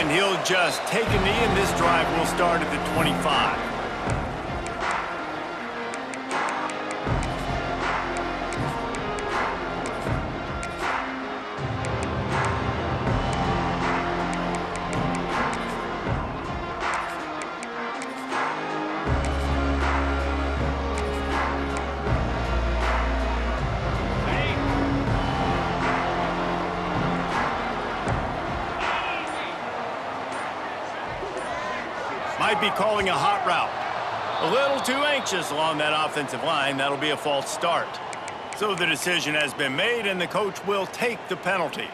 And he'll just take a knee, and this drive will start at the 25. Might be calling a hot route. A little too anxious along that offensive line. That'll be a false start. So the decision has been made, and the coach will take the penalty.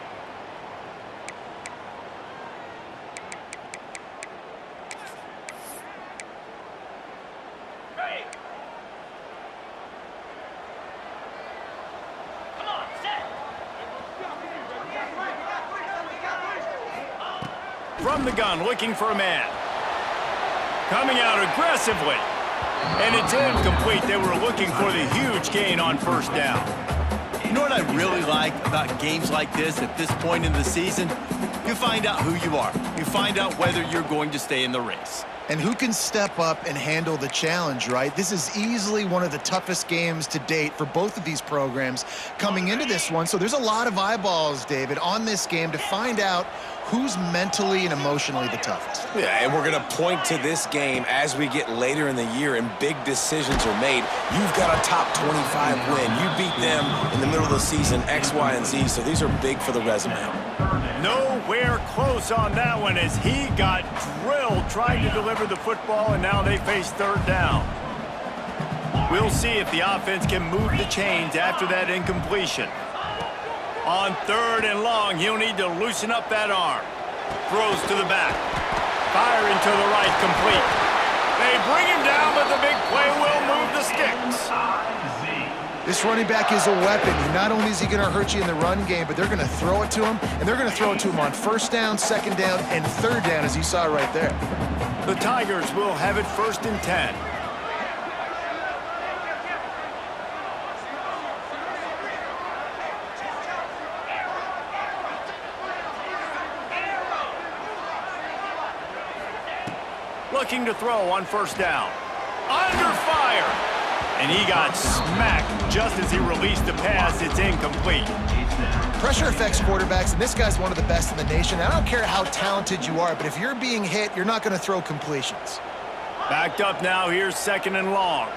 From the gun, looking for a man. Coming out aggressively. And it's incomplete. They were looking for the huge gain on first down. You know what I really like about games like this at this point in the season? You find out who you are. You find out whether you're going to stay in the race. And who can step up and handle the challenge, right? This is easily one of the toughest games to date for both of these programs coming into this one. So there's a lot of eyeballs, David, on this game to find out who's mentally and emotionally the toughest. Yeah, and we're going to point to this game as we get later in the year and big decisions are made. You've got a top 25 win. You beat them in the middle of the season, X, Y, and Z, so these are big for the resume. Nowhere close on that one as he got drilled trying to deliver the football, and now they face third down. We'll see if the offense can move the chains after that incompletion. On third and long, he'll need to loosen up that arm. Throws to the back. Firing to the right, complete. They bring him down, but the big play will move the sticks. This running back is a weapon. Not only is he going to hurt you in the run game, but they're going to throw it to him, and they're going to throw it to him on first down, second down, and third down, as you saw right there. The Tigers will have it 1st and 10. Looking to throw on first down. Under fire. And he got smacked just as he released the pass. It's incomplete. Pressure affects quarterbacks, and this guy's one of the best in the nation. I don't care how talented you are, but if you're being hit, you're not going to throw completions. Backed up now. Here's 2nd and long.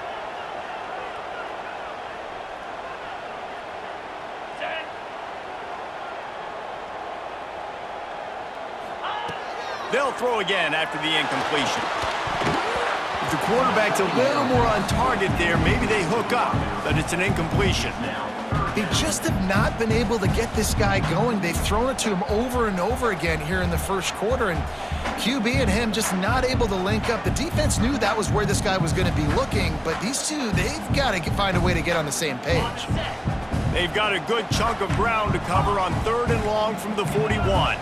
They'll throw again after the incompletion. If the quarterback's a little more on target there, maybe they hook up, but it's an incompletion. They just have not been able to get this guy going. They've thrown it to him over and over again here in the first quarter, and QB and him just not able to link up. The defense knew that was where this guy was going to be looking, but these two, they've got to find a way to get on the same page. They've got a good chunk of ground to cover on 3rd and long from the 41.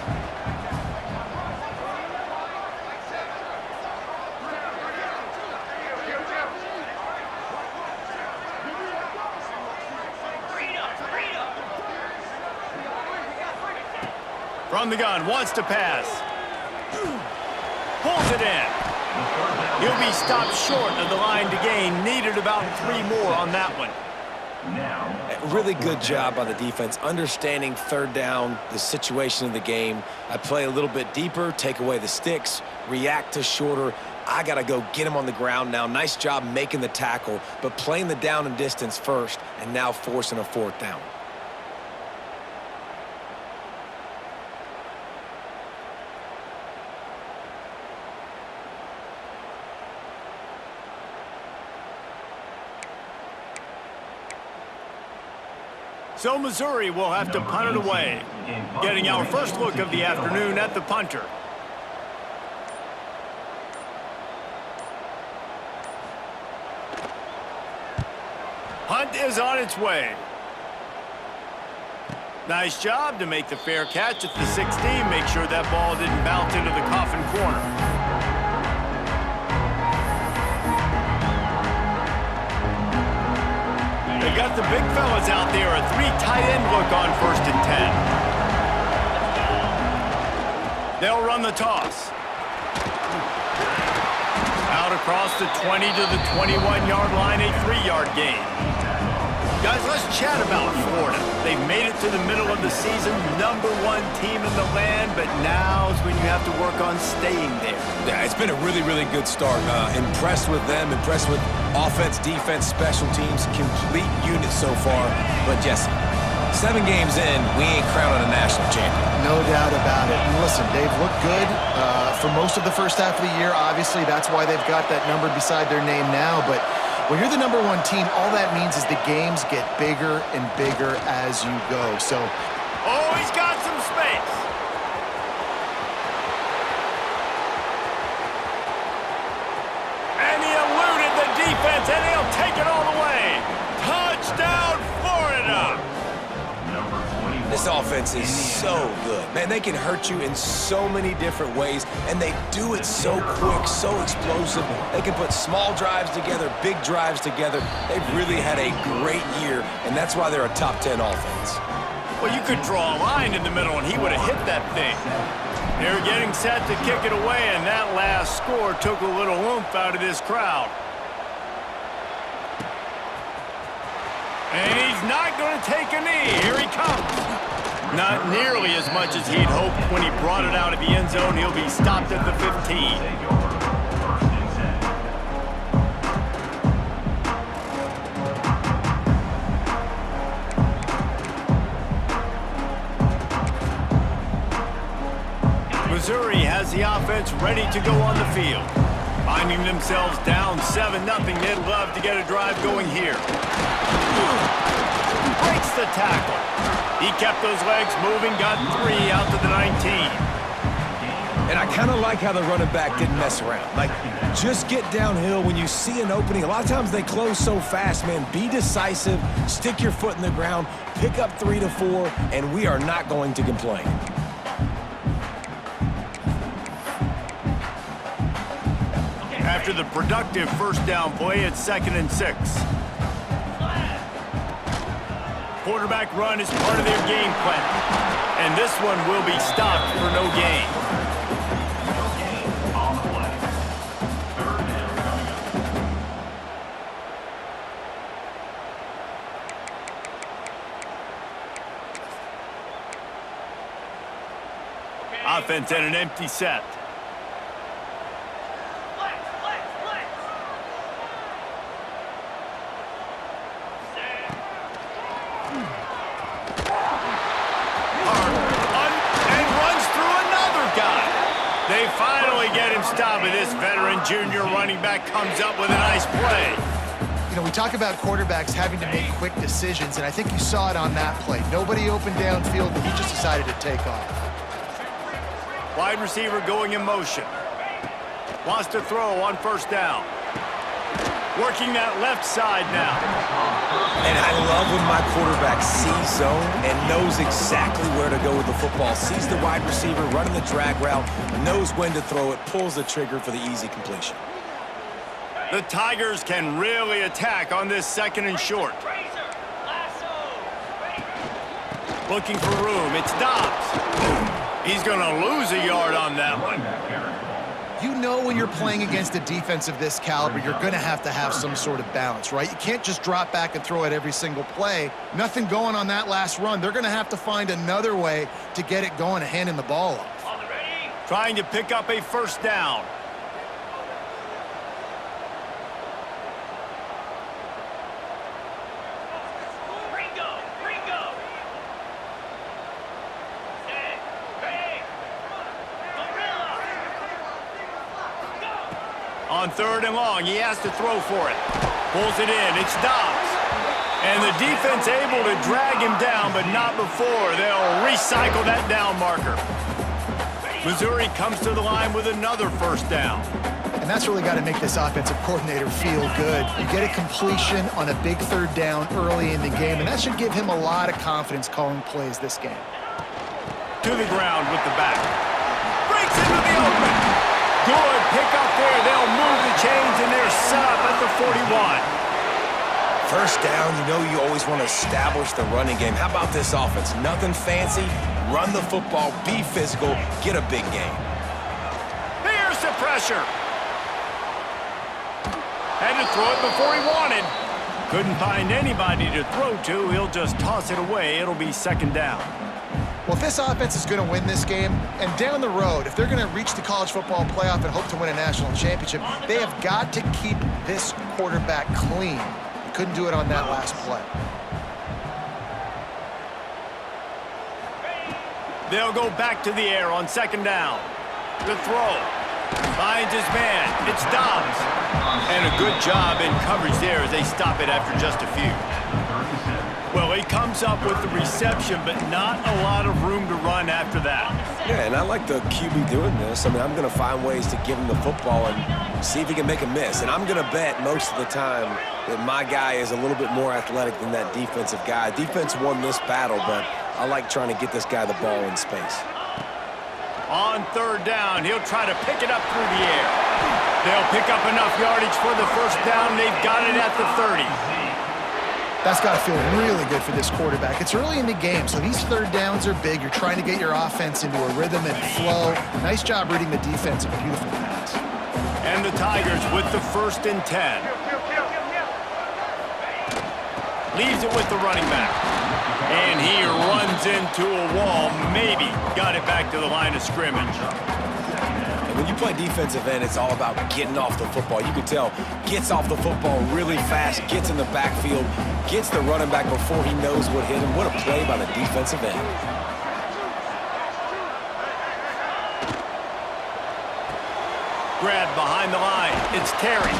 From the gun, wants to pass. Pulls it in. He'll be stopped short of the line to gain. Needed about 3 more on that one. Really good job by the defense, understanding third down, the situation of the game. I play a little bit deeper, take away the sticks, react to shorter. I got to go get him on the ground now. Nice job making the tackle, but playing the down and distance first and now forcing a 4th down. So Missouri will have to punt it away. Getting our first look of the afternoon at the punter. Punt is on its way. Nice job to make the fair catch at the 16. Make sure that ball didn't bounce into the coffin corner. They've got the big fellas out there. A 3 tight end look on 1st and 10. They'll run the toss. Out across the 20 to the 21-yard line, a 3-yard gain. Guys, let's chat about Florida. They've made it to the middle of the season, #1 team in the land, but now's when you have to work on staying there. Yeah, it's been a really, really good start. Impressed with them, impressed with offense, defense, special teams, complete unit so far. But Jesse, 7 games in, we ain't crowning a national champion. No doubt about it. And listen, they've looked good for most of the first half of the year. Obviously, that's why they've got that number beside their name now. But when you're the #1 team, all that means is the games get bigger and bigger as you go. So, oh, he's got some space. And he eluded the defense, and he'll take it all the way. Touchdown, Florida! This offense is so good. Man, they can hurt you in so many different ways, and they do it so quick, so explosive. They can put small drives together, big drives together. They've really had a great year, and that's why they're a top 10 offense. Well, you could draw a line in the middle, and he would have hit that thing. They're getting set to kick it away, and that last score took a little oomph out of this crowd. And he's not going to take a knee. Here he comes. Not nearly as much as he'd hoped when he brought it out of the end zone. He'll be stopped at the 15. Missouri has the offense ready to go on the field. Finding themselves down 7-0, they'd love to get a drive going here. Breaks the tackle. He kept those legs moving, got 3 out to the 19. And I kind of like how the running back didn't mess around. Like, just get downhill when you see an opening. A lot of times they close so fast, man. Be decisive, stick your foot in the ground, pick up 3 to 4, and we are not going to complain. After the productive first down play, it's 2nd and 6. Quarterback run is part of their game plan. And this one will be stopped for no gain. Offense at an empty set. They finally get him stopped, and this veteran junior running back comes up with a nice play. you know, we talk about quarterbacks having to make quick decisions, and I think you saw it on that play. Nobody opened downfield, but he just decided to take off. Wide receiver going in motion. Wants to throw on first down. Working that left side now. And I love when my quarterback sees zone and knows exactly where to go with the football. Sees the wide receiver running the drag route, knows when to throw it, pulls the trigger for the easy completion. The Tigers can really attack on this 2nd and short. Looking for room. It's Dobbs. He's going to lose a yard on that one. You know when you're playing against a defense of this caliber, you're going to have some sort of balance, right? You can't just drop back and throw it every single play. Nothing going on that last run. They're going to have to find another way to get it going and handing the ball off. Trying to pick up a first down. On 3rd and long, he has to throw for it. Pulls it in. It's Dobbs. And the defense able to drag him down, but not before. They'll recycle that down marker. Missouri comes to the line with another first down. And that's really got to make this offensive coordinator feel good. You get a completion on a big 3rd down early in the game, and that should give him a lot of confidence calling plays this game. To the ground with the back. Breaks into the open. Good pick up there. They'll move the chains, and they're set up at the 41. First down, you know you always want to establish the running game. How about this offense? Nothing fancy. Run the football, be physical, get a big gain. Here's the pressure. Had to throw it before he wanted. Couldn't find anybody to throw to. He'll just toss it away. It'll be second down. Well, if this offense is going to win this game, and down the road, if they're going to reach the college football playoff and hope to win a national championship, they have got to keep this quarterback clean. They couldn't do it on that last play. They'll go back to the air on second down. The throw. Finds his man. It's Dobbs. And a good job in coverage there as they stop it after just a few. Well, he comes up with the reception, but not a lot of room to run after that. Yeah, and I like the QB doing this. I mean, I'm going to find ways to give him the football and see if he can make a miss. And I'm going to bet most of the time that my guy is a little bit more athletic than that defensive guy. Defense won this battle, but I like trying to get this guy the ball in space. On third down, he'll try to pick it up through the air. They'll pick up enough yardage for the first down. They've got it at the 30. That's got to feel really good for this quarterback. It's early in the game, so these third downs are big. You're trying to get your offense into a rhythm and flow. Nice job reading the defense. A beautiful pass. And the Tigers with the 1st and 10. Leaves it with the running back. And he runs into a wall. Maybe got it back to the line of scrimmage. When you play defensive end, it's all about getting off the football. You can tell, gets off the football really fast, gets in the backfield, gets the running back before he knows what hit him. What a play by the defensive end. Grab behind the line. It's Terry.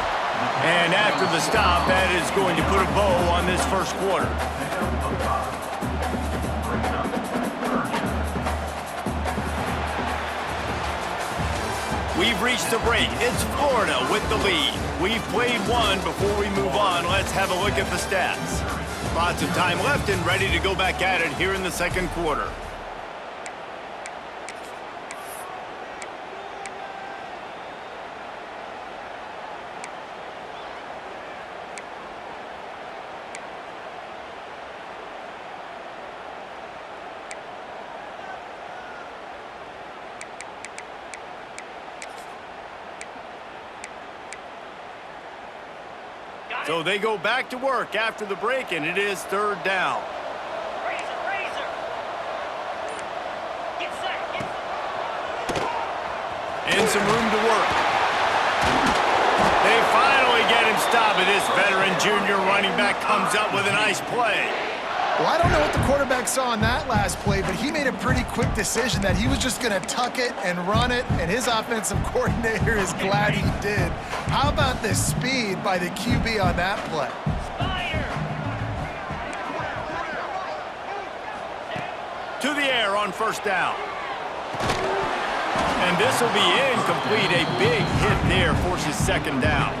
And after the stop, that is going to put a bow on this first quarter. We've reached the break. It's Florida with the lead. We've played one. Before we move on, let's have a look at the stats. Lots of time left and ready to go back at it here in the second quarter. So they go back to work after the break, and it is third down. Razor. Get set. And some room to work. They finally get him stopped, and this veteran junior running back comes up with a nice play. Well, I don't know what the quarterback saw on that last play, but he made a pretty quick decision that he was just going to tuck it and run it, and his offensive coordinator is glad he did. How about the speed by the QB on that play? To the air on first down. And this will be incomplete. A big hit there forces second down.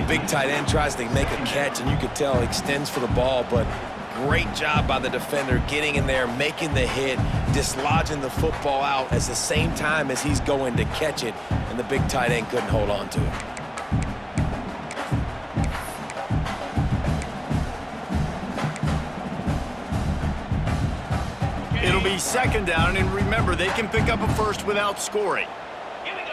Big tight end tries to make a catch, and you could tell extends for the ball, but great job by the defender getting in there, making the hit, dislodging the football out at the same time as he's going to catch it, and the big tight end couldn't hold on to it. It'll be second down, and remember, they can pick up a first without scoring. Here we go.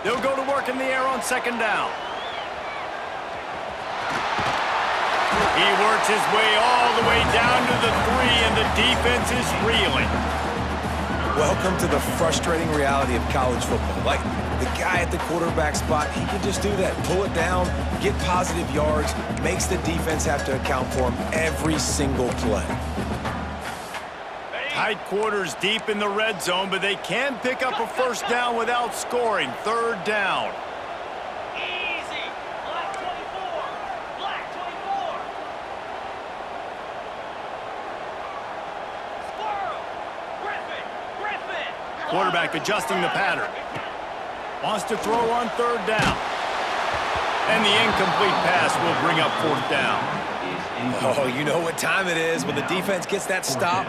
They'll go to work in the air on second down. He works his way all the way down to the 3, and the defense is reeling. Welcome to the frustrating reality of college football. Like, the guy at the quarterback spot, he can just do that. Pull it down, get positive yards, makes the defense have to account for him every single play. Tight quarters deep in the red zone, but they can pick up a first down without scoring. Third down. Easy. Black 24. Black 24. Squirrel. Griffin. Quarterback adjusting the pattern. Wants to throw on third down. And the incomplete pass will bring up fourth down. Oh, you know what time it is when the defense gets that stop.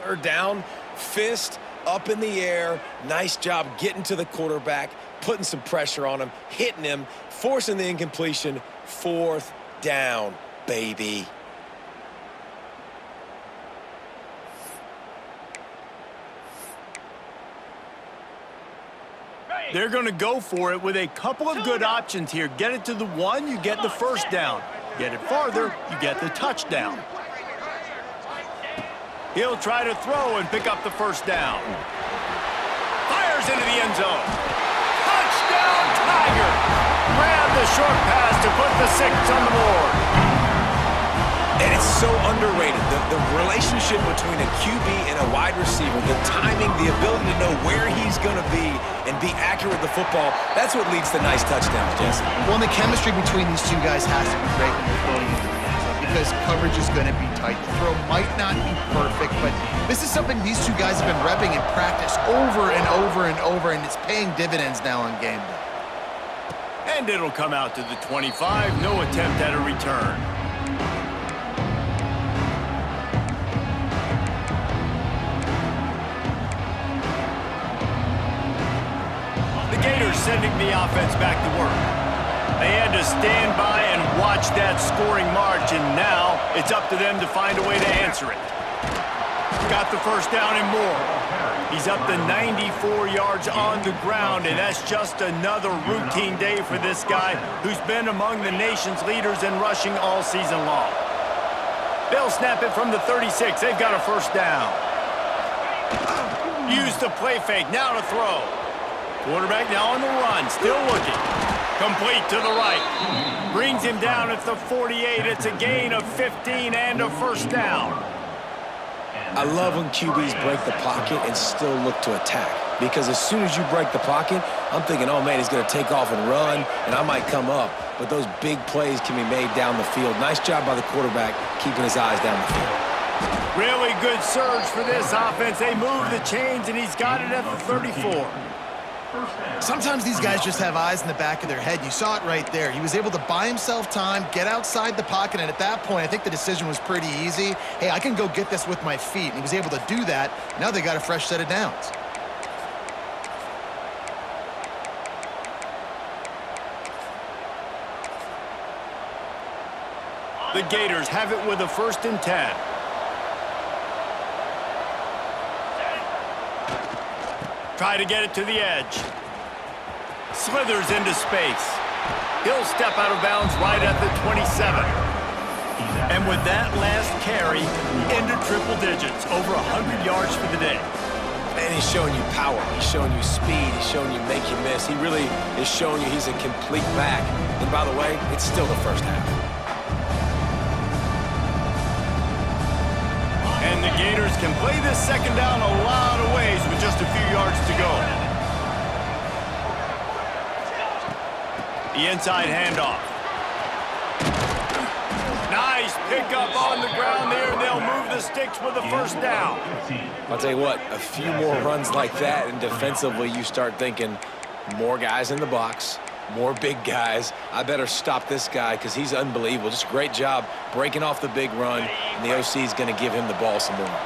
Third down, fist up in the air. Nice job getting to the quarterback, putting some pressure on him, hitting him, forcing the incompletion. Fourth down, baby. They're going to go for it with a couple of good options here. Get it to the one, you get the first down. Get it farther, you get the touchdown. He'll try to throw and pick up the first down. Fires into the end zone. Touchdown, Tiger! Grab the short pass to put the 6 on the board. And it's so underrated. The relationship between a QB and a wide receiver, the timing, the ability to know where he's going to be and be accurate with the football, that's what leads to nice touchdowns, Jesse. Well, and the chemistry between these two guys has to be great when you're throwing into the end zone because coverage is going to be tight. The throw might not be perfect, but this is something these two guys have been repping in practice over and over and over, and it's paying dividends now on game day. And it'll come out to the 25. No attempt at a return. Gators sending the offense back to work. They had to stand by and watch that scoring march, and now it's up to them to find a way to answer it. Got the first down and more. He's up to 94 yards on the ground, and that's just another routine day for this guy who's been among the nation's leaders in rushing all season long. They'll snap it from the 36. They've got a first down. Use the play fake. Now to throw. Quarterback now on the run, still looking. Complete to the right. Brings him down at the 48. It's a gain of 15 and a first down. I love when QBs break the pocket and still look to attack. Because as soon as you break the pocket, I'm thinking, oh, man, he's going to take off and run, and I might come up. But those big plays can be made down the field. Nice job by the quarterback keeping his eyes down the field. Really good surge for this offense. They move the chains, and he's got it at the 34. Sometimes these guys just have eyes in the back of their head. You saw it right there. He was able to buy himself time, get outside the pocket, and at that point, I think the decision was pretty easy. Hey, I can go get this with my feet, and he was able to do that. Now they got a fresh set of downs. The Gators have it with a 1st and 10. Try to get it to the edge. Slithers into space. He'll step out of bounds right at the 27. And with that last carry, into triple digits, over 100 yards for the day. Man, he's showing you power. He's showing you speed. He's showing you make you miss. He really is showing you he's a complete back. And by the way, it's still the first half. And the Gators can play this second down a lot of ways with just a few yards to go. The inside handoff. Nice pickup on the ground there, and they'll move the sticks with the first down. I'll tell you what, a few more runs like that, and defensively you start thinking more guys in the box, more big guys. I better stop this guy because he's unbelievable. Just a great job breaking off the big run, and the OC is going to give him the ball some more.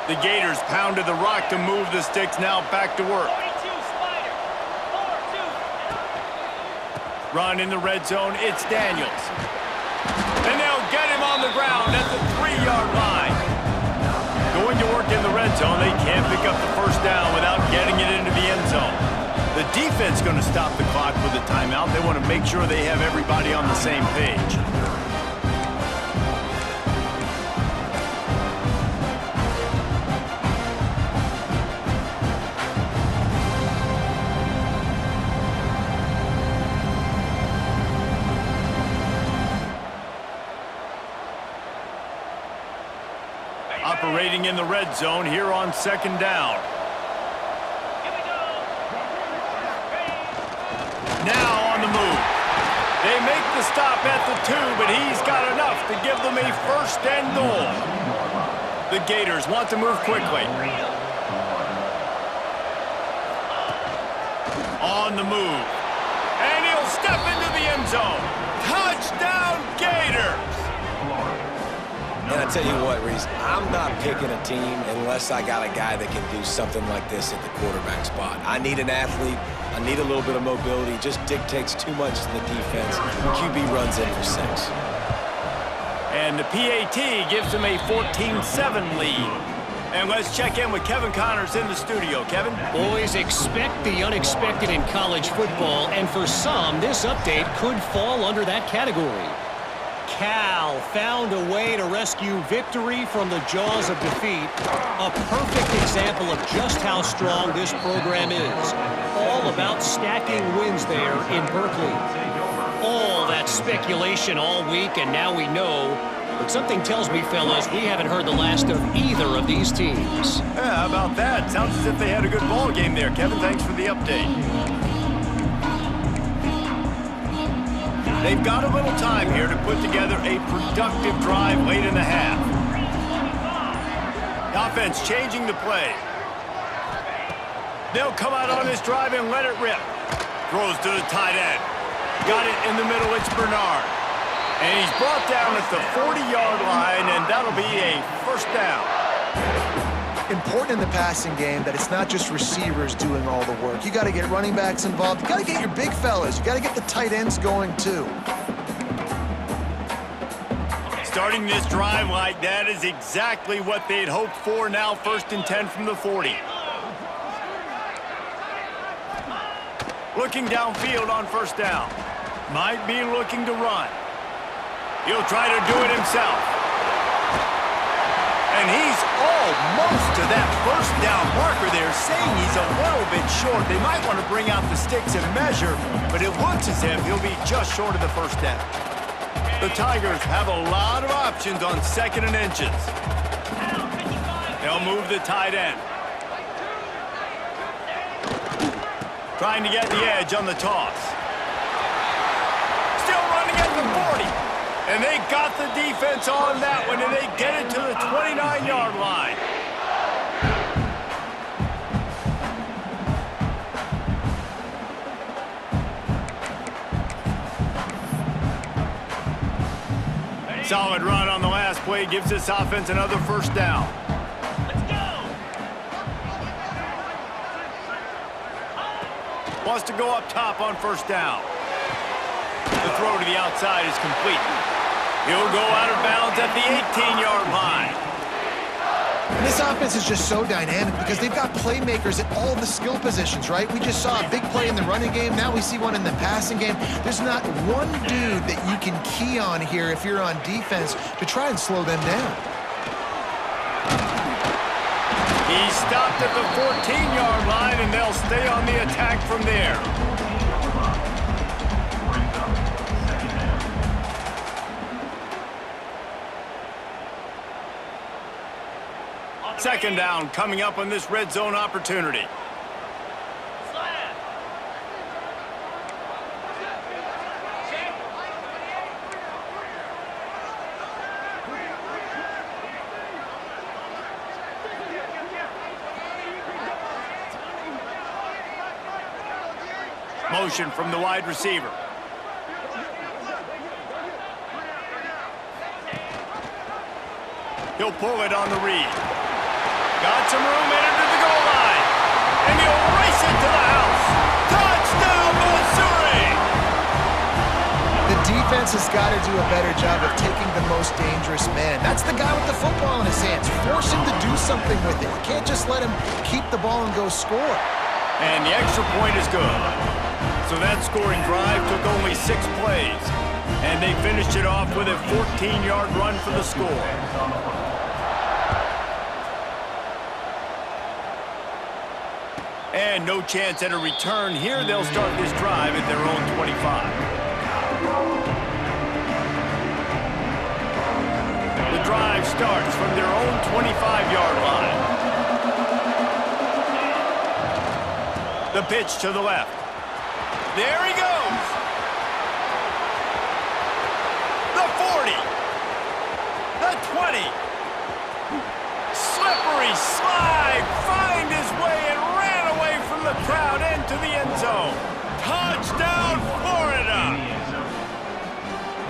The Gators pounded the rock to move the sticks, now back to work. 22 Spider. 4-2. Run in the red zone, it's Daniels. And they'll get him on the ground at the 3-yard line. Going to work in the red zone, they can't pick up the first down without getting it into the end zone. The defense going to stop the clock with a timeout. They want to make sure they have everybody on the same page. Operating in the red zone here on second down. Here we go. Now on the move. They make the stop at the 2, but he's got enough to give them a first and goal. The Gators want to move quickly. On the move. And he'll step into the end zone. Touchdown, Gators! And I tell you what, Reese, I'm not picking a team unless I got a guy that can do something like this at the quarterback spot. I need an athlete. I need a little bit of mobility. It just dictates too much in the defense. QB runs in for 6. And the PAT gives them a 14-7 lead. And let's check in with Kevin Connors in the studio. Kevin? Boys, expect the unexpected in college football, and for some, this update could fall under that category. Cal found a way to rescue victory from the jaws of defeat. A perfect example of just how strong this program is. All about stacking wins there in Berkeley. All that speculation all week, and now we know. But something tells me, fellas, we haven't heard the last of either of these teams. Yeah, how about that? Sounds as if they had a good ball game there. Kevin, thanks for the update. They've got a little time here to put together a productive drive late in the half. The offense changing the play. They'll come out on this drive and let it rip. Throws to the tight end. Got it in the middle. It's Bernard. And he's brought down at the 40-yard line, and that'll be a first down. Important in the passing game that it's not just receivers doing all the work. You got to get running backs involved. You got to get your big fellas. You got to get the tight ends going too. Starting this drive like that is exactly what they'd hoped for. Now 1st and 10 from the 40. Looking downfield on first down. Might be looking to run. He'll try to do it himself. And he's almost to that first down marker there, saying he's a little bit short. They might want to bring out the sticks and measure, but it looks as if he'll be just short of the first down. The Tigers have a lot of options on 2nd and inches. They'll move the tight end. Trying to get the edge on the toss. Still running at the 40. And they got the defense on that one, and they get it to the 29-yard line. Solid run on the last play gives this offense another first down. Let's go. Wants to go up top on first down. The throw to the outside is complete. He'll go out of bounds at the 18-yard line. And this offense is just so dynamic because they've got playmakers at all the skill positions, right? We just saw a big play in the running game. Now we see one in the passing game. There's not one dude that you can key on here if you're on defense to try and slow them down. He stopped at the 14-yard line, and they'll stay on the attack from there. Second down coming up on this red zone opportunity. Slam. Check. Motion from the wide receiver. He'll pull it on the read. Got some room into the goal line. And he'll race it to the house. Touchdown, Missouri! The defense has got to do a better job of taking the most dangerous man. That's the guy with the football in his hands. Force him to do something with it. You can't just let him keep the ball and go score. And the extra point is good. So that scoring drive took only 6 plays. And they finished it off with a 14-yard run for the score. And no chance at a return here. They'll start this drive at their own 25. The drive starts from their own 25-yard line. The pitch to the left. There he goes. The 40. The 20. Slippery slide. Find his way and ran away from the crowd into the end zone. Touchdown, Florida.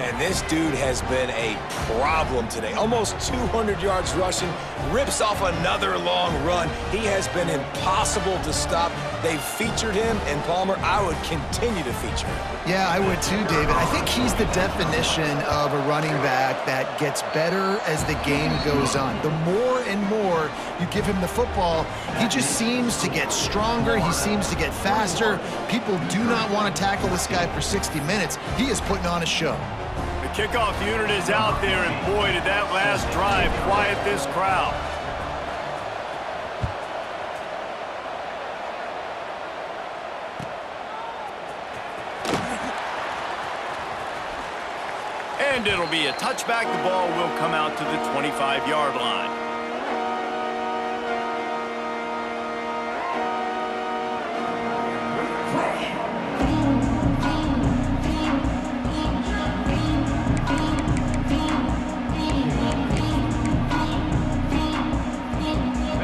And And this dude has been a problem today. Almost 200 yards rushing, rips off another long run. He has been impossible to stop. They've featured him, and Palmer, I would continue to feature him. Yeah, I would too, David. I think he's the definition of a running back that gets better as the game goes on. The more and more you give him the football, he just seems to get stronger. He seems to get faster. People do not want to tackle this guy for 60 minutes. He is putting on a show. The kickoff unit is out there, and boy, did that last drive quiet this crowd. And it'll be a touchback. The ball will come out to the 25-yard line.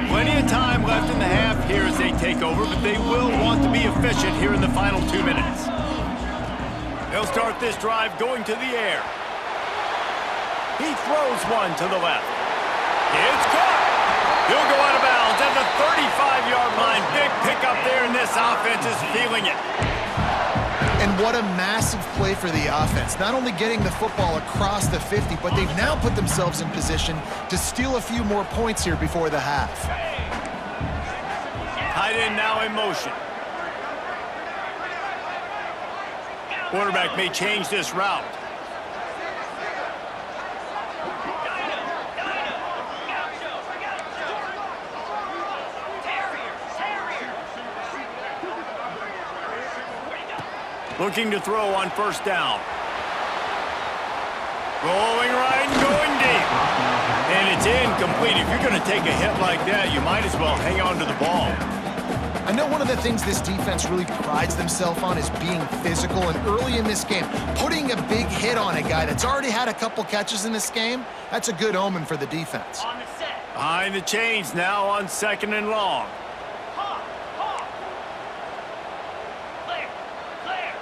Plenty of time left in the half here as they take over, but they will want to be efficient here in the final 2 minutes. They'll start this drive going to the air. He throws one to the left. It's caught. He'll go out of bounds at the 35-yard line. Big pickup there, and this offense is feeling it. And what a massive play for the offense. Not only getting the football across the 50, but they've now put themselves in position to steal a few more points here before the half. Tight end now in motion. Quarterback may change this route. Looking to throw on first down. Rolling right and going deep. And it's incomplete. If you're going to take a hit like that, you might as well hang on to the ball. I know one of the things this defense really prides themselves on is being physical, and early in this game, putting a big hit on a guy that's already had a couple catches in this game, that's a good omen for the defense. On the set. Behind the chains now on 2nd and long. Hawk. Hawk. Clear. Clear.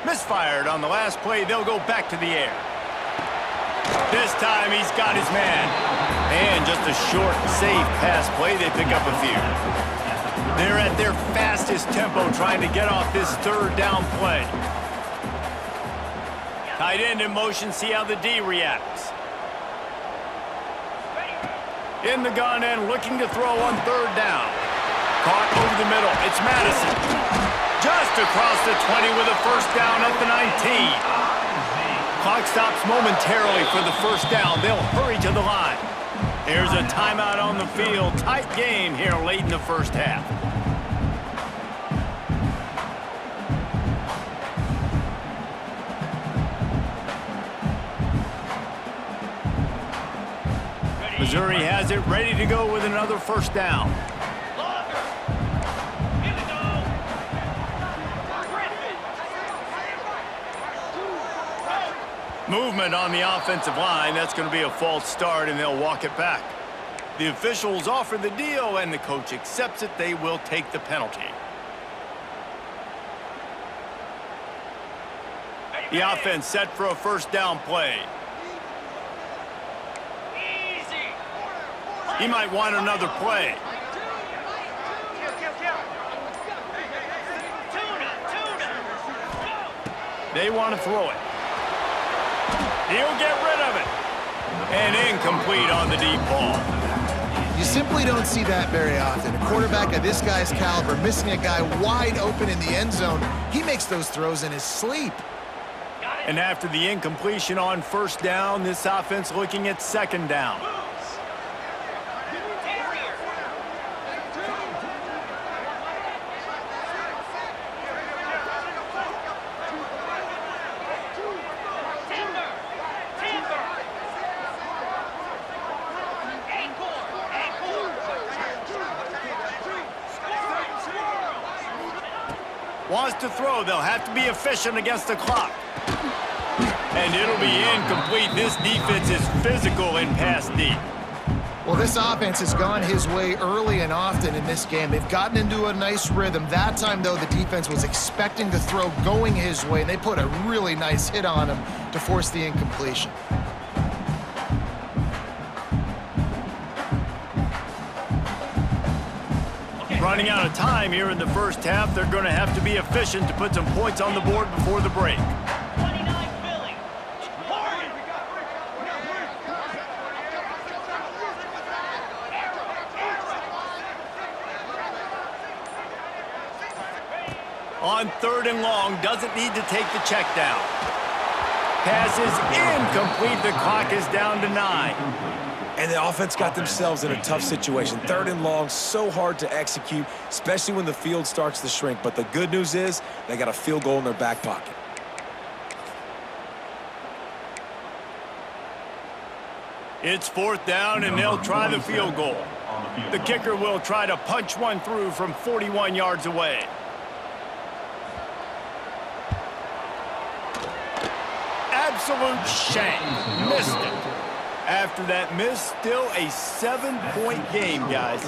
Misfired on the last play. They'll go back to the air. This time he's got his man. And just a short, safe pass play. They pick up a few. They're at their fastest tempo trying to get off this 3rd down play. Tight end in motion. See how the D reacts. In the gun and looking to throw on 3rd down. Caught over the middle. It's Madison. Just across the 20 with a first down at the 19. Clock stops momentarily for the first down. They'll hurry to the line. There's a timeout on the field. Tight game here late in the first half. Missouri has it ready to go with another first down. Longer. Here we go. Griffin. Movement on the offensive line. That's going to be a false start, and they'll walk it back. The officials offer the deal, and the coach accepts it. They will take the penalty. The offense set for a first down play. Easy. He might want another play. Tuna. They want to throw it. He'll get rid of it. And incomplete on the deep ball. You simply don't see that very often. A quarterback of this guy's caliber missing a guy wide open in the end zone. He makes those throws in his sleep. And after the incompletion on first down, this offense looking at 2nd down. Wants to throw. They'll have to be efficient against the clock. And it'll be incomplete. This defense is physical in pass deep. Well, this offense has gone his way early and often in this game. They've gotten into a nice rhythm. That time, though, the defense was expecting the throw going his way, and they put a really nice hit on him to force the incompletion. Running out of time here in the first half. They're going to have to be efficient to put some points on the board before the break. 29 Philly. Hurry! On 3rd and long, doesn't need to take the check down. Pass is incomplete. The clock is down to 9. And the offense got themselves in a tough situation. 3rd and long, so hard to execute, especially when the field starts to shrink. But the good news is they got a field goal in their back pocket. It's 4th down, and they'll try the field goal. The kicker will try to punch one through from 41 yards away. Absolute shank. Missed it. After that miss, still a 7-point game, guys.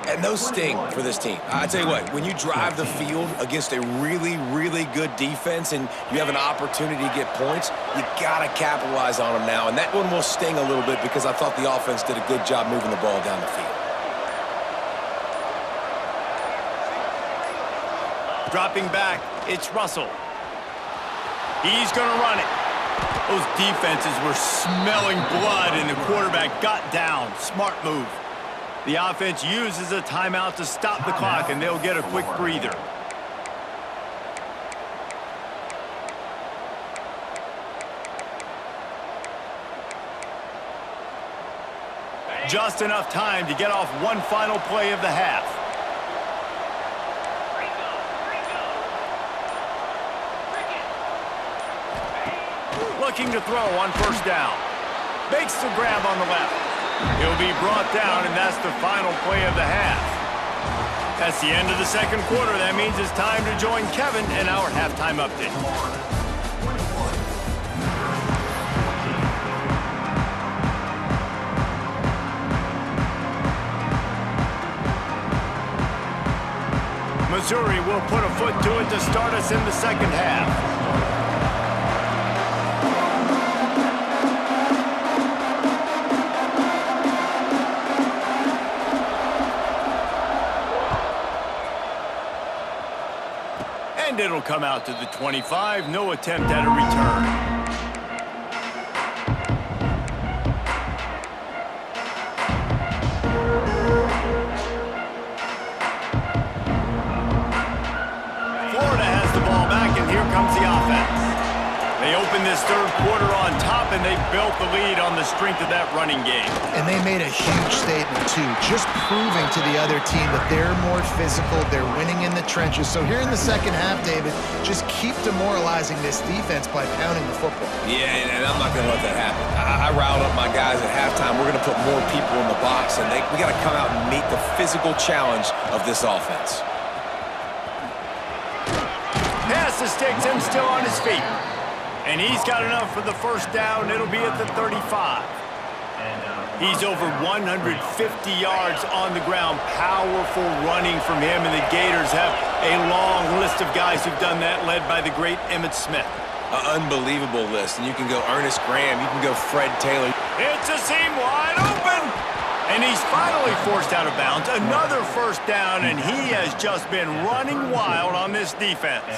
And those sting for this team. I tell you what, when you drive the field against a really, really good defense and you have an opportunity to get points, you got to capitalize on them now. And that one will sting a little bit because I thought the offense did a good job moving the ball down the field. Dropping back, it's Russell. He's going to run it. Those defenses were smelling blood, and the quarterback got down. Smart move. The offense uses a timeout to stop the clock, and they'll get a quick breather. Just enough time to get off one final play of the half. Looking to throw on 1st down. Makes the grab on the left. He'll be brought down, and that's the final play of the half. That's the end of the 2nd quarter. That means it's time to join Kevin in our halftime update. Missouri will put a foot to it to start us in the 2nd half. And it'll come out to the 25. No attempt at a return. Florida has the ball back, and here comes the offense. They open this 3rd quarter on top, and they built the lead on the strength of that running game. And they made a huge statement, too, just proving to the other team that they're more physical, they're winning in the trenches. So here in the 2nd half, David, just keep demoralizing this defense by pounding the football. Yeah, and I'm not going to let that happen. I riled up my guys at halftime. We're going to put more people in the box, and we got to come out and meet the physical challenge of this offense. Pass to sticks and still on his feet. And he's got enough for the 1st down. It'll be at the 35. He's over 150 yards on the ground. Powerful running from him, and the Gators have a long list of guys who've done that, led by the great Emmitt Smith. An unbelievable list. And you can go Ernest Graham. You can go Fred Taylor. It's a seam wide open. And he's finally forced out of bounds. Another 1st down, and he has just been running wild on this defense.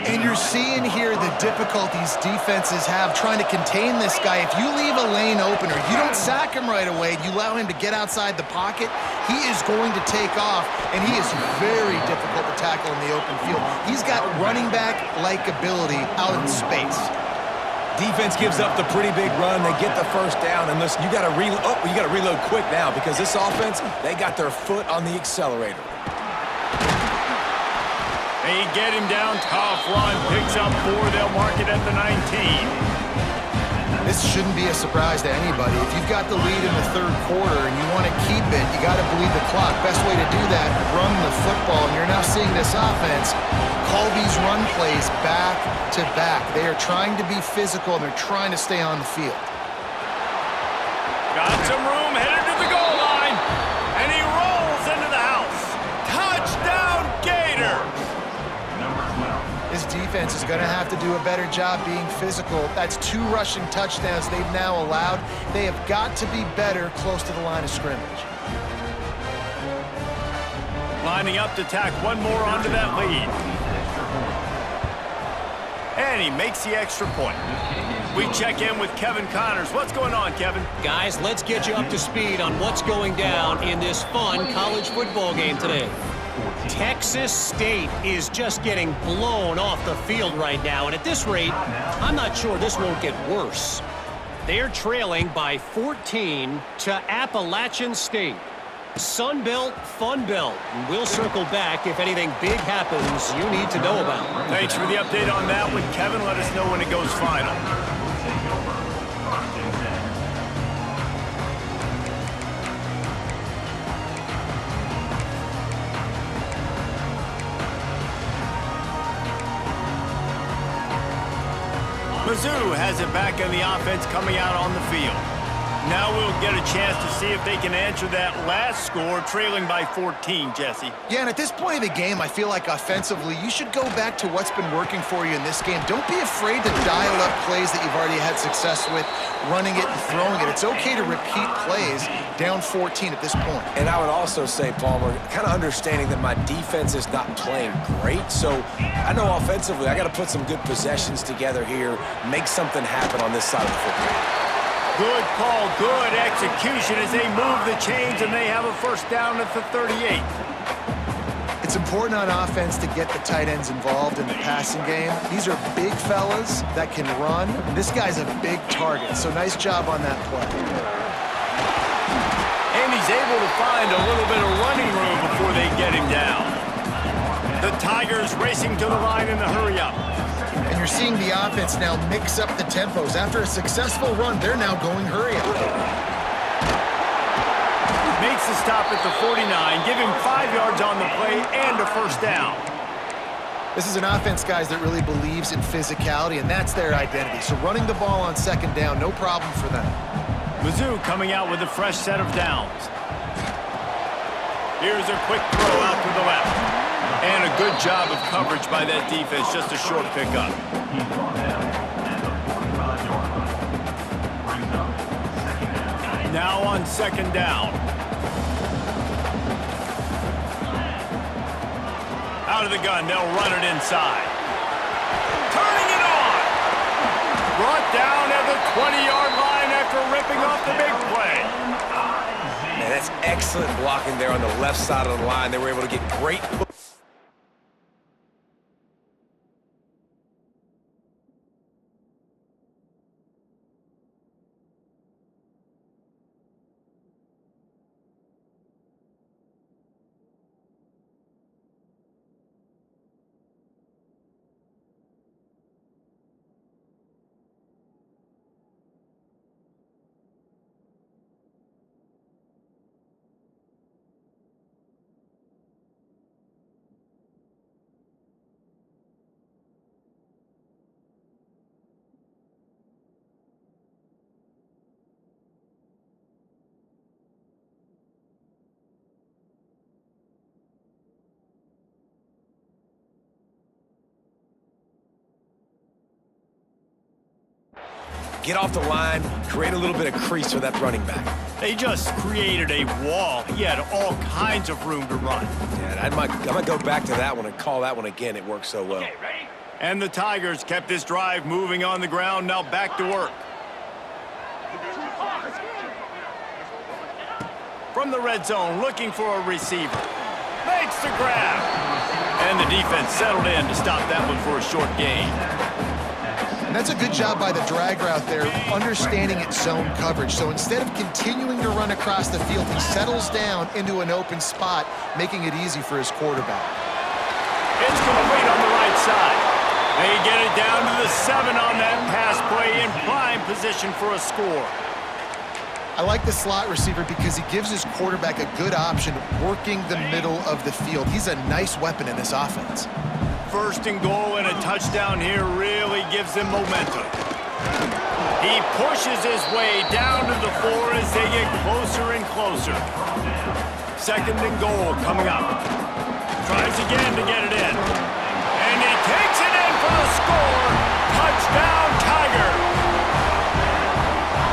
And you're seeing here the difficulties defenses have trying to contain this guy. If you leave a lane open or you don't sack him right away, you allow him to get outside the pocket, he is going to take off, and he is very difficult to tackle in the open field. He's got running back-like ability out in space. Defense gives up the pretty big run. They get the 1st down, and listen, you got to reload quick now because this offense, they got their foot on the accelerator. They get him down, tough run, picks up 4. They'll mark it at the 19. This shouldn't be a surprise to anybody. If you've got the lead in the 3rd quarter and you want to keep it, you got to bleed the clock. Best way to do that, run the football. And you're now seeing this offense call these run plays back to back. They are trying to be physical, and they're trying to stay on the field. Got some room, headed to the goal line. And he rolls into the house. Touchdown, Gators! His defense is going to have to do a better job being physical. That's 2 rushing touchdowns they've now allowed. They have got to be better close to the line of scrimmage. Lining up to tack one more onto that lead. And he makes the extra point. We check in with Kevin Connors. What's going on, Kevin? Guys, let's get you up to speed on what's going down in this fun college football game today. Texas State is just getting blown off the field right now, and at this rate, I'm not sure this won't get worse. They're trailing by 14 to Appalachian State. Sunbelt, Funbelt. We'll circle back if anything big happens you need to know about. Thanks for the update on that one, Kevin. Let us know when it goes final. Mizzou has it back in the offense coming out on the field. Now we'll get a chance to see if they can answer that last score, trailing by 14, Jesse. Yeah, and at this point of the game, I feel like offensively, you should go back to what's been working for you in this game. Don't be afraid to dial up plays that you've already had success with, running it and throwing it. It's okay to repeat plays down 14 at this point. And I would also say, Palmer, kind of understanding that my defense is not playing great. So I know offensively, I got to put some good possessions together here, make something happen on this side of the football. Good call, good execution as they move the chains and they have a first down at the 38. It's important on offense to get the tight ends involved in the passing game. These are big fellas that can run. This guy's a big target, so nice job on that play. And he's able to find a little bit of running room before they get him down. The Tigers racing to the line in the hurry-up. And you're seeing the offense now mix up the tempos. After a successful run, they're now going hurry-up. Makes the stop at the 49, give him 5 yards on the play and a first down. This is an offense, guys, that really believes in physicality, and that's their identity. So running the ball on second down, no problem for them. Mizzou coming out with a fresh set of downs. Here's a quick throw out to the left. And a good job of coverage by that defense, just a short pickup. Now on second down. Out of the gun, they'll run it inside. Turning it on! Brought down at the 20-yard line after ripping off the big play. Man, that's excellent blocking there on the left side of the line. They were able to get great. Get off the line, create a little bit of crease for that running back. They just created a wall. He had all kinds of room to run. Yeah, I might go back to that one and call that one again. It worked so well. Okay, ready? And the Tigers kept this drive moving on the ground, now back to work. From the red zone, looking for a receiver. Makes the grab. And the defense settled in to stop that one for a short gain. And that's a good job by the drag route there, understanding its zone coverage. So instead of continuing to run across the field, he settles down into an open spot, making it easy for his quarterback. It's complete on the right side. They get it down to the 7 on that pass play in prime position for a score. I like the slot receiver because he gives his quarterback a good option working the middle of the field. He's a nice weapon in this offense. First and goal and a touchdown here really gives them momentum. He pushes his way down to the 4 as they get closer and closer. 2nd and goal coming up. Tries again to get it in. And he takes it in for the score. Touchdown, Tigers.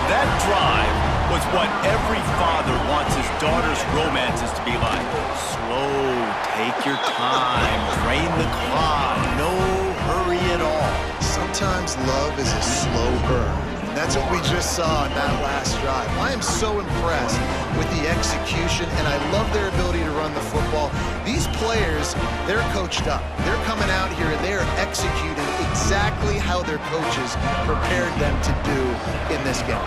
That drive was what every father wants his daughter's romances to be like. Slow, take your time, drain the clock, no hurry at all. Sometimes love is a slow burn. And that's what we just saw in that last drive. I am so impressed with the execution, and I love their ability to run the football. These players, they're coached up. They're coming out here, and they are executing exactly how their coaches prepared them to do in this game.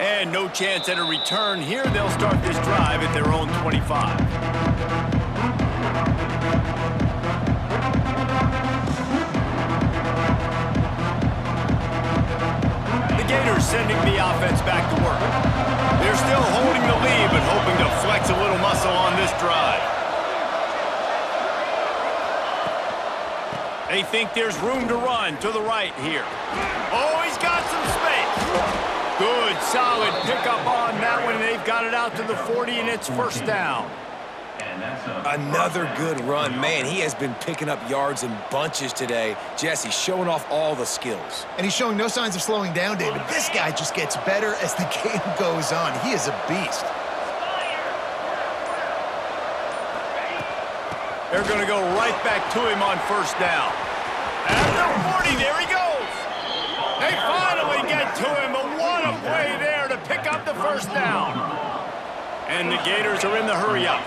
And no chance at a return here. They'll start this drive at their own 25. The Gators sending the offense back to work. They're still holding the lead, but hoping to flex a little muscle on this drive. They think there's room to run to the right here. Oh, he's got some space. Good, solid pickup on that one. They've got it out to the 40, and it's 1st down. Another good run. Man, he has been picking up yards in bunches today. Jesse showing off all the skills. And he's showing no signs of slowing down, David. This guy just gets better as the game goes on. He is a beast. They're going to go right back to him on 1st down. At the 40, there he goes. They finally get to him, but what a play there to pick up the 1st down. And the Gators are in the hurry-up.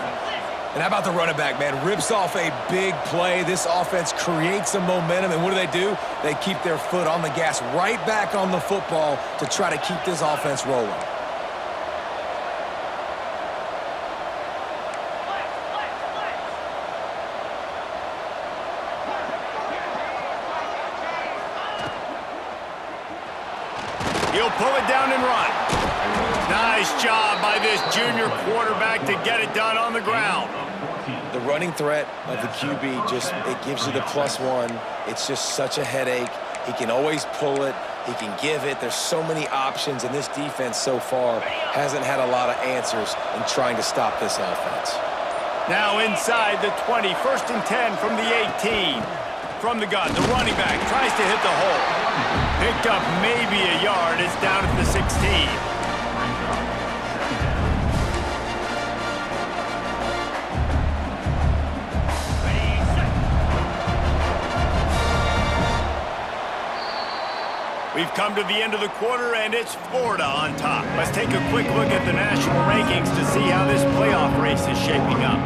And how about the running back, man? Rips off a big play. This offense creates some momentum, and what do? They keep their foot on the gas, right back on the football to try to keep this offense rolling. He'll pull it down and run. Nice job by this junior quarterback to get it done on the ground. The running threat of the QB it gives you the +1. It's just such a headache. He can always pull it. He can give it. There's so many options, and this defense so far hasn't had a lot of answers in trying to stop this offense. Now inside the 20, 1st and 10 from the 18. From the gun, the running back tries to hit the hole. Picked up maybe a yard. It's down at the 16. We've come to the end of the quarter, and it's Florida on top. Let's take a quick look at the national rankings to see how this playoff race is shaping up.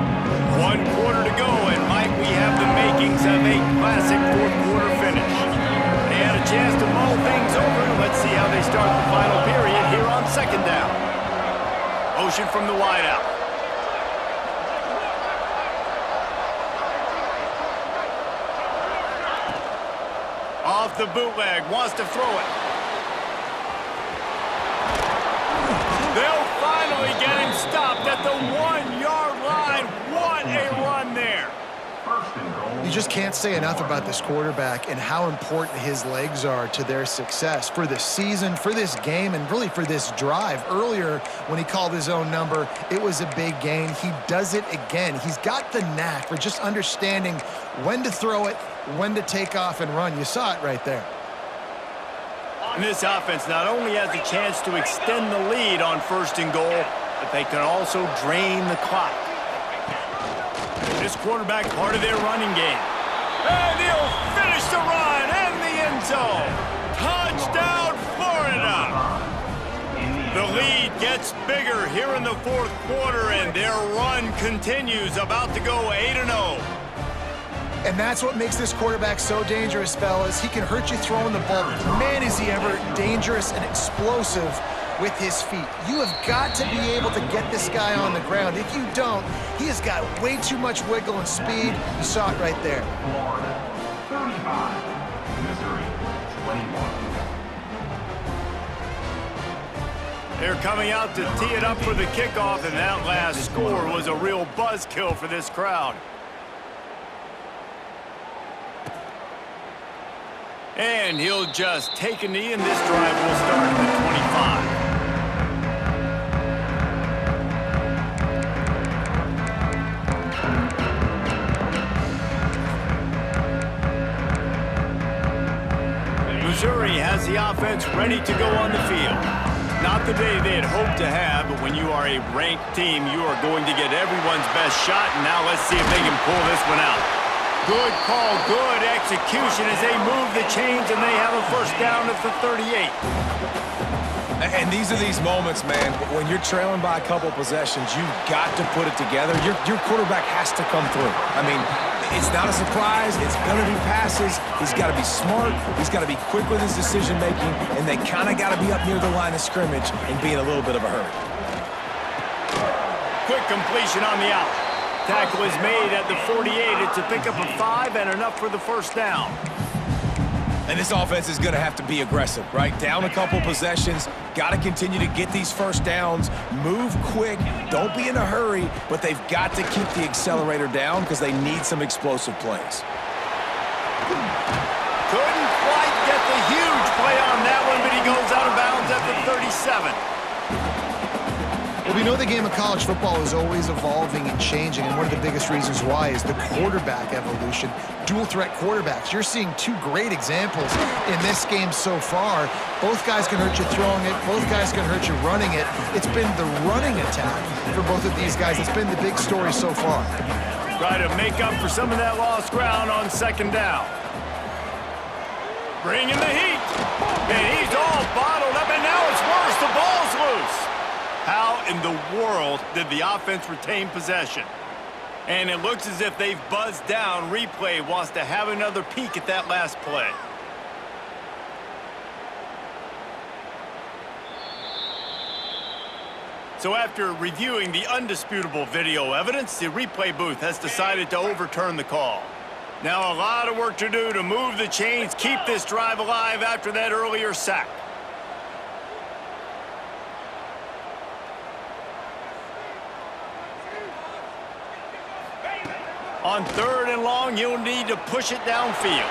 1 quarter to go, and might we have the makings of a classic 4th quarter finish. They had a chance to mull things over. Let's see how they start the final period here on 2nd down. Motion from the wideout. Off the bootleg, wants to throw it. They'll finally get him stopped at the 1-yard line. What a run there. You just can't say enough about this quarterback and how important his legs are to their success for the season, for this game, and really for this drive. Earlier, when he called his own number, it was a big gain. He does it again. He's got the knack for just understanding when to throw it, when to take off and run. You saw it right there. And this offense not only has a chance to extend the lead on 1st and goal, but they can also drain the clock. This quarterback part of their running game. And he'll finish the run in the end zone. Touchdown, Florida. The lead gets bigger here in the 4th quarter, and their run continues, about to go 8-0. And that's what makes this quarterback so dangerous, fellas. He can hurt you throwing the ball. Man, is he ever dangerous and explosive with his feet. You have got to be able to get this guy on the ground. If you don't, he has got way too much wiggle and speed. You saw it right there. Florida, 35. Missouri, 21. They're coming out to tee it up for the kickoff, and that last score was a real buzzkill for this crowd. And he'll just take a knee, and this drive will start at the 25. Missouri has the offense ready to go on the field. Not the day they had hoped to have, but when you are a ranked team, you are going to get everyone's best shot, and now let's see if they can pull this one out. Good call, good execution as they move the chains, and they have a first down at the 38. And these are these moments, man, when you're trailing by a couple possessions, you've got to put it together. Your quarterback has to come through. I mean, it's not a surprise. It's going to be passes. He's got to be smart. He's got to be quick with his decision-making, and they kind of got to be up near the line of scrimmage and be in a little bit of a hurry. Quick completion on the out. Tackle is made at the 48. It's a pickup of 5 and enough for the first down. And this offense is going to have to be aggressive, right? Down a couple possessions, got to continue to get these first downs, move quick, don't be in a hurry, but they've got to keep the accelerator down because they need some explosive plays. Couldn't quite get the huge play on that one, but he goes out of bounds at the 37. Well, we know the game of college football is always evolving and changing, and one of the biggest reasons why is the quarterback evolution. Dual threat quarterbacks. You're seeing 2 great examples in this game so far. Both guys can hurt you throwing it. Both guys can hurt you running it. It's been the running attack for both of these guys. It's been the big story so far. Try to make up for some of that lost ground on second down. Bringing the heat. And he's all bottled up, and now it's worse. The ball's loose. How in the world did the offense retain possession? And it looks as if they've buzzed down. Replay wants to have another peek at that last play. So after reviewing the undisputable video evidence, the replay booth has decided to overturn the call. Now a lot of work to do to move the chains, keep this drive alive after that earlier sack. On 3rd and long, you'll need to push it downfield.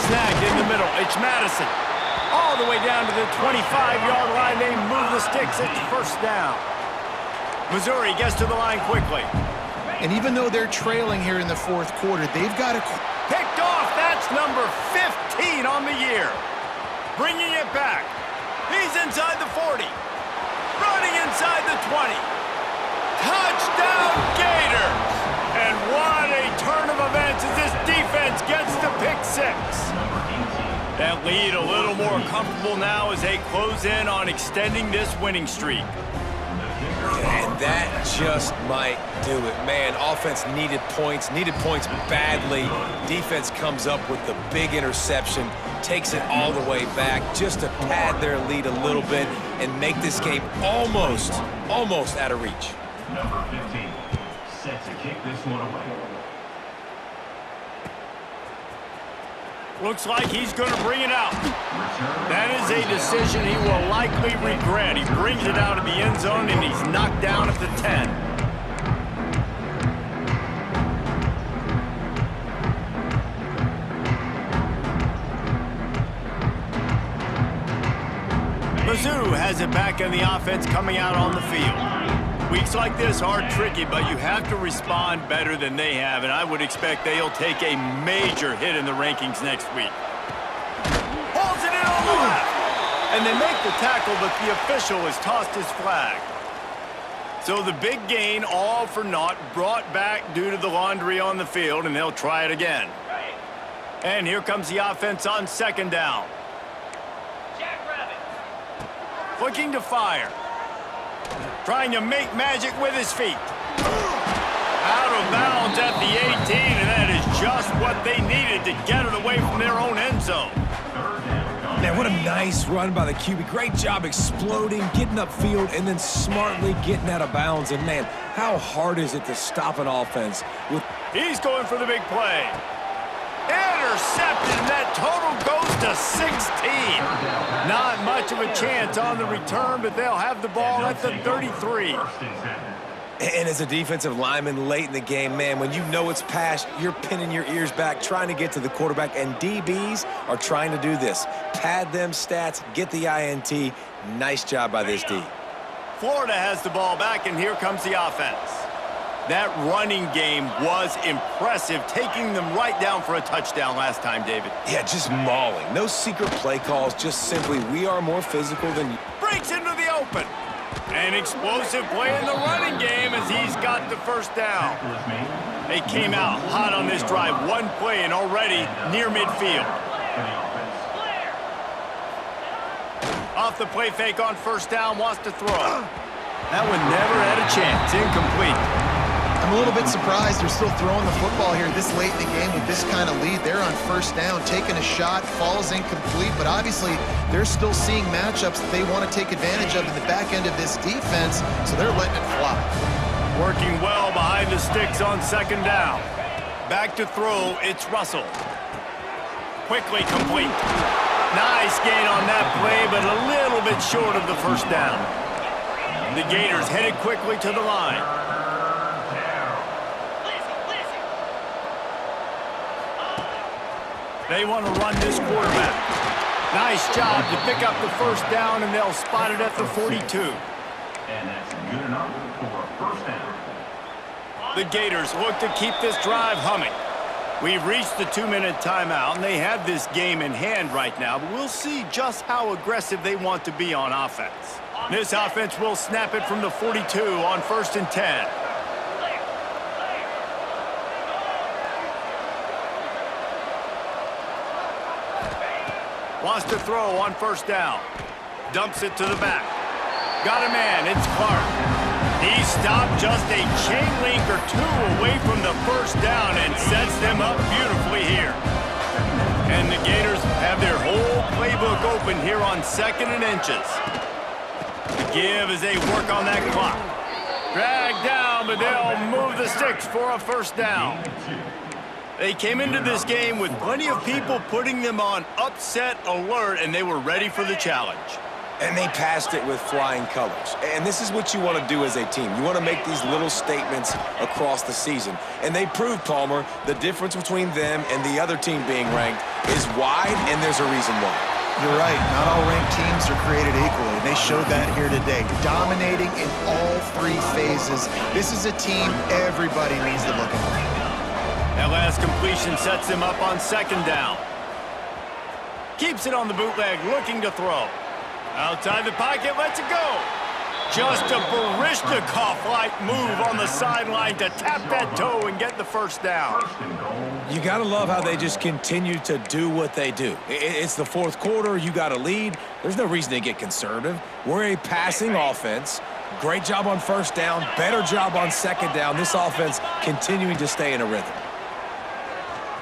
Snagged in the middle. It's Madison. All the way down to the 25-yard line. They move the sticks. It's first down. Missouri gets to the line quickly. And even though they're trailing here in the 4th quarter, they've got to... Picked off. That's number 15 on the year. Bringing it back. He's inside the 40. Running inside the 20. Touchdown Gators! And what a turn of events as this defense gets the pick 6. That lead a little more comfortable now as they close in on extending this winning streak. And that just might do it. Man, offense needed points badly. Defense comes up with the big interception, takes it all the way back just to pad their lead a little bit and make this game almost out of reach. Number 15, set to kick this one away. Looks like he's going to bring it out. That is a decision he will likely regret. He brings it out of the end zone, and he's knocked down at the 10. Mizzou has it back in the offense coming out on the field. Weeks like this are tricky, but you have to respond better than they have, and I would expect they'll take a major hit in the rankings next week. Holds it in on the left, and they make the tackle, but the official has tossed his flag. So the big gain, all for naught, brought back due to the laundry on the field, and they'll try it again. And here comes the offense on second down. Looking to fire. Trying to make magic with his feet. Out of bounds at the 18, and that is just what they needed to get it away from their own end zone. Man, what a nice run by the QB. Great job exploding, getting upfield, and then smartly getting out of bounds. And, man, how hard is it to stop an offense with... He's going for the big play. Intercepted, and that total goes to 16. Not much of a chance on the return, but they'll have the ball at the 33. And as a defensive lineman late in the game, man, when you know it's past, you're pinning your ears back, trying to get to the quarterback, and DBs are trying to do this. Pad them stats, get the INT. Nice job by this D. Florida has the ball back, and here comes the offense. That running game was impressive, taking them right down for a touchdown last time, David. Yeah, just mauling. No secret play calls, just simply we are more physical than you. Breaks into the open. An explosive play in the running game as he's got the first down. Tackle is made. They came out hot on this drive. One play and already near midfield. For the offense. Off the play fake on first down, wants to throw. That one never had a chance. Incomplete. I'm a little bit surprised they're still throwing the football here this late in the game with this kind of lead. They're on first down, taking a shot, falls incomplete, but obviously they're still seeing matchups that they want to take advantage of in the back end of this defense, so they're letting it fly. Working well behind the sticks on second down. Back to throw, it's Russell. Quickly complete. Nice gain on that play, but a little bit short of the first down. The Gators headed quickly to the line. They want to run this quarterback. Nice job to pick up the first down, and they'll spot it at the 42. And that's good enough for a first down. The Gators look to keep this drive humming. We've reached the 2-minute timeout, and they have this game in hand right now, but we'll see just how aggressive they want to be on offense. This offense will snap it from the 42 on 1st and 10. Wants to throw on first down. Dumps it to the back. Got a man, it's Clark. He stopped just a chain link or two away from the first down and sets them up beautifully here. And the Gators have their whole playbook open here on 2nd and inches. The give as they work on that clock. Drag down, but they'll move the sticks for a first down. They came into this game with plenty of people putting them on upset alert, and they were ready for the challenge. And they passed it with flying colors. And this is what you want to do as a team. You want to make these little statements across the season. And they proved, Palmer, the difference between them and the other team being ranked is wide, and there's a reason why. You're right. Not all ranked teams are created equally, and they showed that here today. Dominating in all 3 phases. This is a team everybody needs to look at. That last completion sets him up on 2nd down. Keeps it on the bootleg, looking to throw. Outside the pocket, lets it go. Just a Baryshnikov-like move on the sideline to tap that toe and get the first down. You got to love how they just continue to do what they do. It's the 4th quarter. You got a lead. There's no reason to get conservative. We're a passing offense. Great job on first down. Better job on 2nd down. This offense continuing to stay in a rhythm.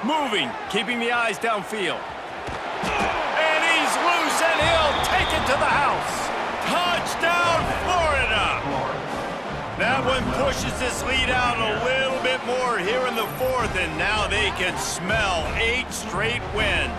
Moving, keeping the eyes downfield. And he's loose, and he'll take it to the house. Touchdown, Florida! That one pushes this lead out a little bit more here in the 4th, and now they can smell 8 straight wins.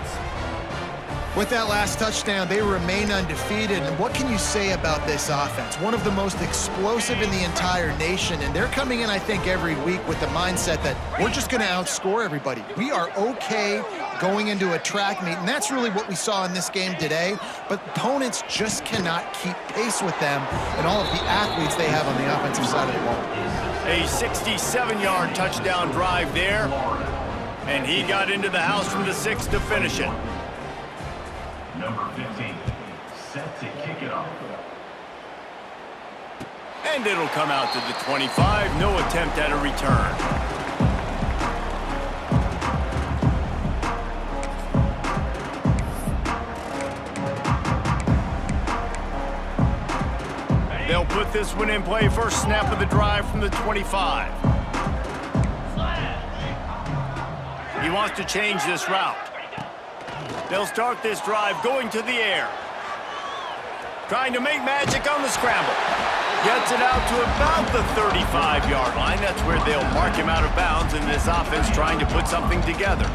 With that last touchdown, they remain undefeated. And what can you say about this offense? One of the most explosive in the entire nation. And they're coming in, I think, every week with the mindset that we're just going to outscore everybody. We are okay going into a track meet. And that's really what we saw in this game today. But opponents just cannot keep pace with them and all of the athletes they have on the offensive side of the ball. A 67-yard touchdown drive there. And he got into the house from the 6 to finish it. Number 15, set to kick it off. And it'll come out to the 25. No attempt at a return. They'll put this one in play. First snap of the drive from the 25. He wants to change this route. They'll start this drive going to the air. Trying to make magic on the scramble. Gets it out to about the 35-yard line. That's where they'll mark him out of bounds, and this offense trying to put something together.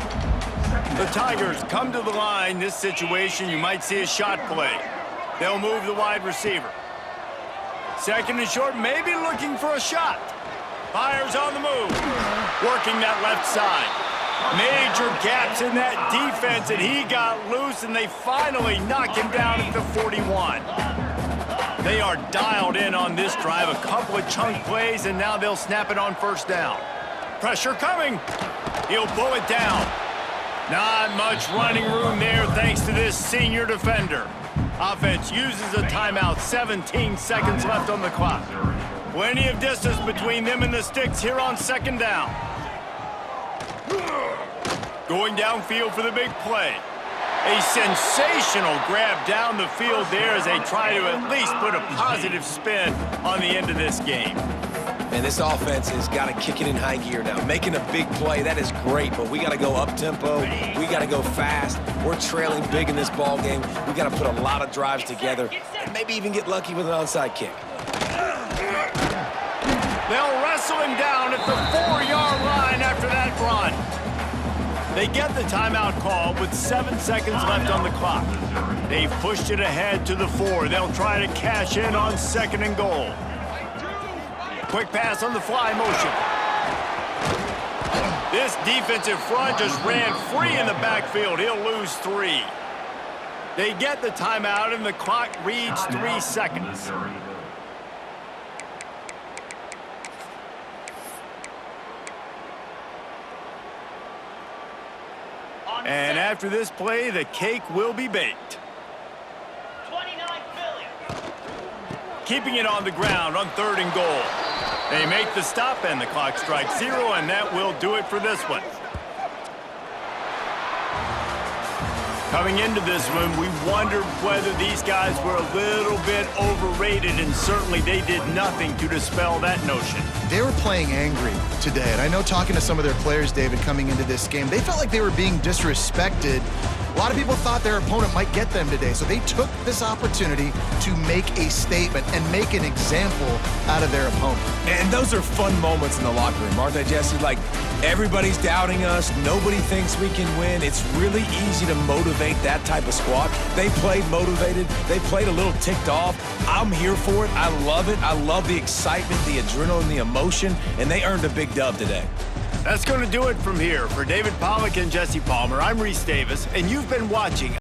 The Tigers come to the line. This situation, you might see a shot play. They'll move the wide receiver. 2nd and short, maybe looking for a shot. Fires on the move. Working that left side. Major gaps in that defense, and he got loose, and they finally knock him down at the 41. They are dialed in on this drive. A couple of chunk plays, and now they'll snap it on first down. Pressure coming. He'll pull it down. Not much running room there thanks to this senior defender. Offense uses a timeout. 17 seconds left on the clock. Plenty of distance between them and the sticks here on second down. Going downfield for the big play. A sensational grab down the field there as they try to at least put a positive spin on the end of this game. And this offense has got to kick it in high gear now. Making a big play, that is great, but we got to go up-tempo. We got to go fast. We're trailing big in this ball game. We got to put a lot of drives together and maybe even get lucky with an onside kick. They'll wrestle him down at the 4-yard line after that run. They get the timeout call with 7 seconds left on the clock. They've pushed it ahead to the 4. They'll try to cash in on 2nd and goal. Quick pass on the fly motion. This defensive front just ran free in the backfield. He'll lose 3. They get the timeout, and the clock reads 3 seconds. And after this play, the cake will be baked. 29 Philly. Keeping it on the ground on 3rd and goal. They make the stop, and the clock strikes 0, and that will do it for this one. Coming into this one, we wondered whether these guys were a little bit overrated, and certainly they did nothing to dispel that notion. They were playing angry today, and I know talking to some of their players, David, coming into this game, they felt like they were being disrespected. A lot of people thought their opponent might get them today, so they took this opportunity to make a statement and make an example out of their opponent. And those are fun moments in the locker room, aren't they, Jesse? Like, everybody's doubting us. Nobody thinks we can win. It's really easy to motivate that type of squad. They played motivated. They played a little ticked off. I'm here for it. I love it. I love the excitement, the adrenaline, the emotion, and they earned a big dub today. That's going to do it from here. For David Pollack and Jesse Palmer, I'm Reese Davis, and you've been watching